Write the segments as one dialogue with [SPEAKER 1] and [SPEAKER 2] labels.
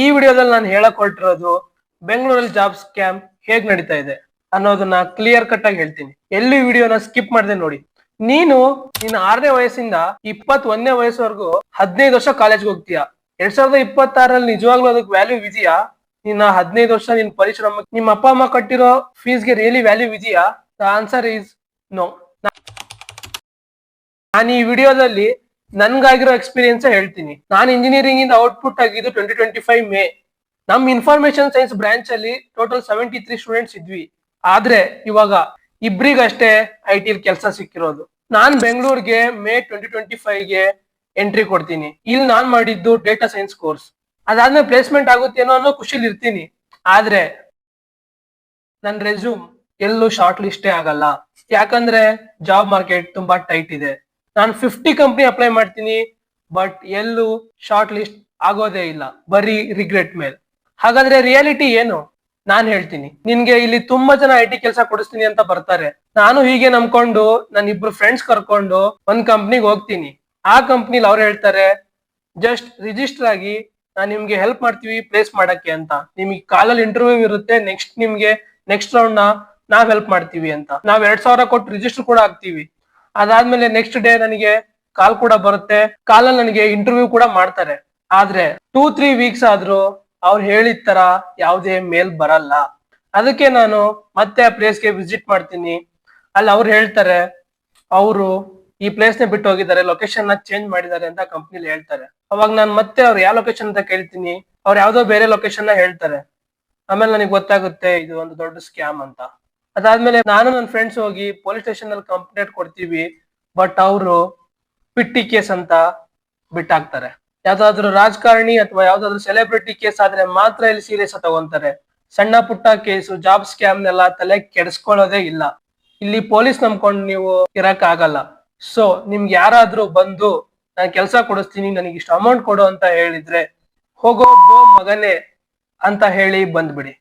[SPEAKER 1] ಈ ವಿಡಿಯೋದಲ್ಲಿ ನಾನು ಹೇಳಕ್ ಹೊರಟಿರೋದು ಬೆಂಗಳೂರಲ್ಲಿ ಜಾಬ್ ಸ್ಕ್ಯಾಮ್ ಹೇಗ್ ನಡೀತಾ ಇದೆ ಅನ್ನೋದನ್ನ ಕ್ಲಿಯರ್ ಕಟ್ ಆಗಿ ಹೇಳ್ತೀನಿ. ಎಲ್ಲಿ ವಿಡಿಯೋನ ಸ್ಕಿಪ್ ಮಾಡದೆ ನೋಡಿ. ನೀನು ನಿನ್ನ 6ನೇ ವಯಸ್ಸಿಂದ 21ನೇ ವಯಸ್ಸವರೆಗೂ 15 ವರ್ಷ ಕಾಲೇಜ್ಗೆ ಹೋಗ್ತೀಯಾ. 2026ರಲ್ಲಿ ನಿಜವಾಗ್ಲೂ ಅದಕ್ಕೆ ವ್ಯಾಲ್ಯೂ ಇದೆಯಾ? ನಿನ್ನ 15 ವರ್ಷ ನಿನ್ ಪರಿಶ್ರಮ, ನಿಮ್ಮ ಅಪ್ಪ ಅಮ್ಮ ಕಟ್ಟಿರೋ ಫೀಸ್ಗೆ ರಿಯಲಿ ವ್ಯಾಲ್ಯೂ ಇದೆಯಾ? The answer is no. ನಾನು ಈ ವಿಡಿಯೋದಲ್ಲಿ ನನ್ಗಾಗಿರೋ ಎಕ್ಸ್ಪೀರಿಯನ್ಸ್ ಹೇಳ್ತೀನಿ. ನಾನು ಇಂಜಿನಿಯರಿಂಗ್ ಇಂದ ಔಟ್ಪುಟ್ ಆಗಿದ್ದು 2025 ಮೇ. ನಮ್ ಇನ್ಫಾರ್ಮೇಶನ್ ಸೈನ್ಸ್ ಬ್ರಾಂಚ್ ಅಲ್ಲಿ ಟೋಟಲ್ 73 ಸ್ಟೂಡೆಂಟ್ಸ್ ಇದ್ವಿ. ಆದ್ರೆ ಇವಾಗ ಇಬ್ರಿಗಷ್ಟೇ IT ಕೆಲಸ ಸಿಕ್ಕಿರೋದು. ನಾನ್ ಬೆಂಗಳೂರಿಗೆ ಮೇ 2025ಗೆ ಎಂಟ್ರಿ ಕೊಡ್ತೀನಿ. ಇಲ್ಲಿ ನಾನ್ ಮಾಡಿದ್ದು ಡೇಟಾ ಸೈನ್ಸ್ ಕೋರ್ಸ್. ಅದಾದ್ಮೇಲೆ ಪ್ಲೇಸ್ಮೆಂಟ್ ಆಗುತ್ತೇನೋ ಅನ್ನೋ ಖುಷಿಲಿ ಇರ್ತೀನಿ. ಆದ್ರೆ ನನ್ ರೆಸ್ಯೂಮ್ ಎಲ್ಲೂ ಶಾರ್ಟ್ ಲಿಸ್ಟೇ ಆಗಲ್ಲ. ಯಾಕಂದ್ರೆ ಜಾಬ್ ಮಾರ್ಕೆಟ್ ತುಂಬಾ ಟೈಟ್ ಇದೆ. ನಾನು 50 ಕಂಪ್ನಿ ಅಪ್ಲೈ ಮಾಡ್ತೀನಿ, ಬಟ್ ಎಲ್ಲೂ ಶಾರ್ಟ್ ಲಿಸ್ಟ್ ಆಗೋದೇ ಇಲ್ಲ, ಬರೀ ರಿಗ್ರೆಟ್ ಮೇಲೆ. ಹಾಗಾದ್ರೆ ರಿಯಾಲಿಟಿ ಏನು? ನಾನ್ ಹೇಳ್ತೀನಿ. ನಿನ್ಗೆ ಇಲ್ಲಿ ತುಂಬಾ ಜನ IT ಕೆಲಸ ಕೊಡಿಸ್ತೀನಿ ಅಂತ ಬರ್ತಾರೆ. ನಾನು ಹೀಗೆ ನಂಬ್ಕೊಂಡು ನನ್ನ ಇಬ್ರು ಫ್ರೆಂಡ್ಸ್ ಕರ್ಕೊಂಡು ಒಂದ್ ಕಂಪ್ನಿಗೆ ಹೋಗ್ತೀನಿ. ಆ ಕಂಪ್ನಿಲಿ ಅವ್ರು ಹೇಳ್ತಾರೆ, ಜಸ್ಟ್ ರಿಜಿಸ್ಟರ್ ಆಗಿ ನಾನ್ ನಿಮ್ಗೆ ಹೆಲ್ಪ್ ಮಾಡ್ತೀವಿ ಪ್ಲೇಸ್ ಮಾಡಕ್ಕೆ ಅಂತ. ನಿಮ್ಗೆ ಕಾಲಲ್ಲಿ ಇಂಟರ್ವ್ಯೂ ಇರುತ್ತೆ, ನೆಕ್ಸ್ಟ್ ರೌಂಡ್ ನಾವ್ ಹೆಲ್ಪ್ ಮಾಡ್ತೀವಿ ಅಂತ. ನಾವ್ 2,000 ಕೊಟ್ಟು ರಿಜಿಸ್ಟರ್ ಕೂಡ ಆಗ್ತೀವಿ. ಅದಾದ್ಮೇಲೆ ನೆಕ್ಸ್ಟ್ ಡೇ ನನಗೆ ಕಾಲ್ ಕೂಡ ಬರುತ್ತೆ. ಕಾಲಲ್ಲಿ ನನಗೆ ಇಂಟರ್ವ್ಯೂ ಕೂಡ ಮಾಡ್ತಾರೆ. ಆದ್ರೆ 2-3 ವೀಕ್ಸ್ ಆದ್ರೂ ಅವ್ರು ಹೇಳಿದ ತರ ಯಾವುದೇ ಮೇಲ್ ಬರಲ್ಲ. ಅದಕ್ಕೆ ನಾನು ಮತ್ತೆ ಆ ಪ್ಲೇಸ್ಗೆ ವಿಸಿಟ್ ಮಾಡ್ತೀನಿ. ಅಲ್ಲಿ ಅವ್ರು ಹೇಳ್ತಾರೆ ಅವರು ಈ ಪ್ಲೇಸ್ ನ ಬಿಟ್ಟು ಹೋಗಿದ್ದಾರೆ, ಲೊಕೇಶನ್ ನ ಚೇಂಜ್ ಮಾಡಿದ್ದಾರೆ ಅಂತ ಕಂಪ್ನಿಲಿ ಹೇಳ್ತಾರೆ. ಅವಾಗ ನಾನು ಮತ್ತೆ ಅವ್ರು ಯಾವ ಲೊಕೇಶನ್ ಅಂತ ಕೇಳ್ತೀನಿ. ಅವ್ರು ಯಾವ್ದೋ ಬೇರೆ ಲೊಕೇಶನ್ ನ ಹೇಳ್ತಾರೆ. ಆಮೇಲೆ ನನಗೆ ಗೊತ್ತಾಗುತ್ತೆ ಇದು ಒಂದು ದೊಡ್ಡ ಸ್ಕ್ಯಾಮ್ ಅಂತ. ಅದಾದ್ಮೇಲೆ ನಾನು ನನ್ನ ಫ್ರೆಂಡ್ಸ್ ಹೋಗಿ ಪೊಲೀಸ್ ಸ್ಟೇಷನ್ ಅಲ್ಲಿ ಕಂಪ್ಲೇಂಟ್ ಕೊಡ್ತೀವಿ. ಬಟ್ ಅವರು ಪಿಟ್ಟಿ ಕೇಸ್ ಅಂತ ಬಿಟ್ಟಾಕ್ತಾರೆ. ಯಾವ್ದಾದ್ರು ರಾಜಕಾರಣಿ ಅಥವಾ ಯಾವ್ದಾದ್ರು ಸೆಲೆಬ್ರಿಟಿ ಕೇಸ್ ಆದ್ರೆ ಮಾತ್ರ ಇಲ್ಲಿ ಸೀರಿಯಸ್ ತಗೊಂತಾರೆ. ಸಣ್ಣ ಪುಟ್ಟ ಕೇಸು, ಜಾಬ್ ಸ್ಕ್ಯಾಮ್ನೆಲ್ಲ ತಲೆ ಕೆಡಿಸ್ಕೊಳ್ಳೋದೇ ಇಲ್ಲ. ಇಲ್ಲಿ ಪೊಲೀಸ್ ನಂಬ್ಕೊಂಡು ನೀವು ಇರಕ್ ಆಗಲ್ಲ. ಸೊ ನಿಮ್ಗೆ ಯಾರಾದ್ರೂ ಬಂದು ನಾನು ಕೆಲಸ ಕೊಡಿಸ್ತೀನಿ, ನನಗೆ ಇಷ್ಟು ಅಮೌಂಟ್ ಕೊಡು ಅಂತ ಹೇಳಿದ್ರೆ ಹೋಗೋ ಬೋ ಮಗನೇ ಅಂತ ಹೇಳಿ ಬಂದ್ಬಿಡಿ.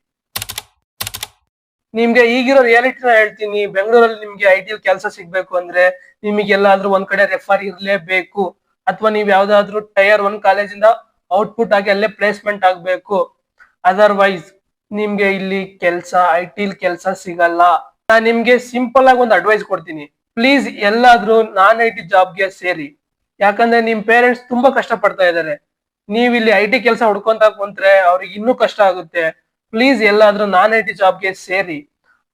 [SPEAKER 1] ನಿಮ್ಗೆ ಈಗಿರೋ ರಿಯಾಲಿಟಿನ ಹೇಳ್ತೀನಿ. ಬೆಂಗಳೂರಲ್ಲಿ ನಿಮ್ಗೆ IT ಕೆಲಸ ಸಿಗ್ಬೇಕು ಅಂದ್ರೆ ನಿಮಗೆ ಒಂದ್ ಕಡೆ ರೆಫರ್ ಇರ್ಲೇಬೇಕು, ಅಥವಾ ನೀವ್ ಯಾವ್ದಾದ್ರು ಟೈರ್ 1 ಕಾಲೇಜಿಂದ ಔಟ್ಪುಟ್ ಆಗಿ ಅಲ್ಲೇ ಪ್ಲೇಸ್ಮೆಂಟ್ ಆಗ್ಬೇಕು. ಅದರ್ವೈಸ್ ನಿಮ್ಗೆ ಇಲ್ಲಿ IT ಕೆಲಸ ಸಿಗಲ್ಲ. ನಾನ್ ನಿಮ್ಗೆ ಸಿಂಪಲ್ ಆಗಿ ಒಂದು ಅಡ್ವೈಸ್ ಕೊಡ್ತೀನಿ. ಪ್ಲೀಸ್ ಎಲ್ಲಾದ್ರೂ IT ಜಾಬ್ಗೆ ಸೇರಿ. ಯಾಕಂದ್ರೆ ನಿಮ್ ಪೇರೆಂಟ್ಸ್ ತುಂಬಾ ಕಷ್ಟ ಪಡ್ತಾ ಇದಾರೆ. ನೀವ್ ಇಲ್ಲಿ IT ಕೆಲಸ ಹುಡ್ಕೊಂತ ಕುಂತ್ರೆ ಅವ್ರಿಗೆ ಇನ್ನೂ ಕಷ್ಟ ಆಗುತ್ತೆ. ಪ್ಲೀಸ್ ಎಲ್ಲಾದ್ರೂ IT ಜಾಬ್ಗೆ ಸೇರಿ.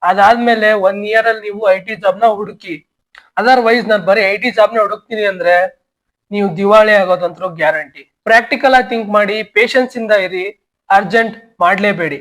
[SPEAKER 1] ಅದಾದ್ಮೇಲೆ 1 ಇಯರ್ ಅಲ್ಲಿ ನೀವು IT ಜಾಬ್ನ ಹುಡುಕಿ. ಅದರ್ವೈಸ್ ನಾನು ಬರೀ IT ಜಾಬ್ನ ಹುಡುಕ್ತೀನಿ ಅಂದ್ರೆ ನೀವು ದಿವಾಳಿ ಆಗೋದಂತರೂ ಗ್ಯಾರಂಟಿ. ಪ್ರಾಕ್ಟಿಕಲ್ ಆಗಿ ಥಿಂಕ್ ಮಾಡಿ, ಪೇಷನ್ಸ್ ಇಂದ ಇರಿ, ಅರ್ಜೆಂಟ್ ಮಾಡ್ಲೇಬೇಡಿ.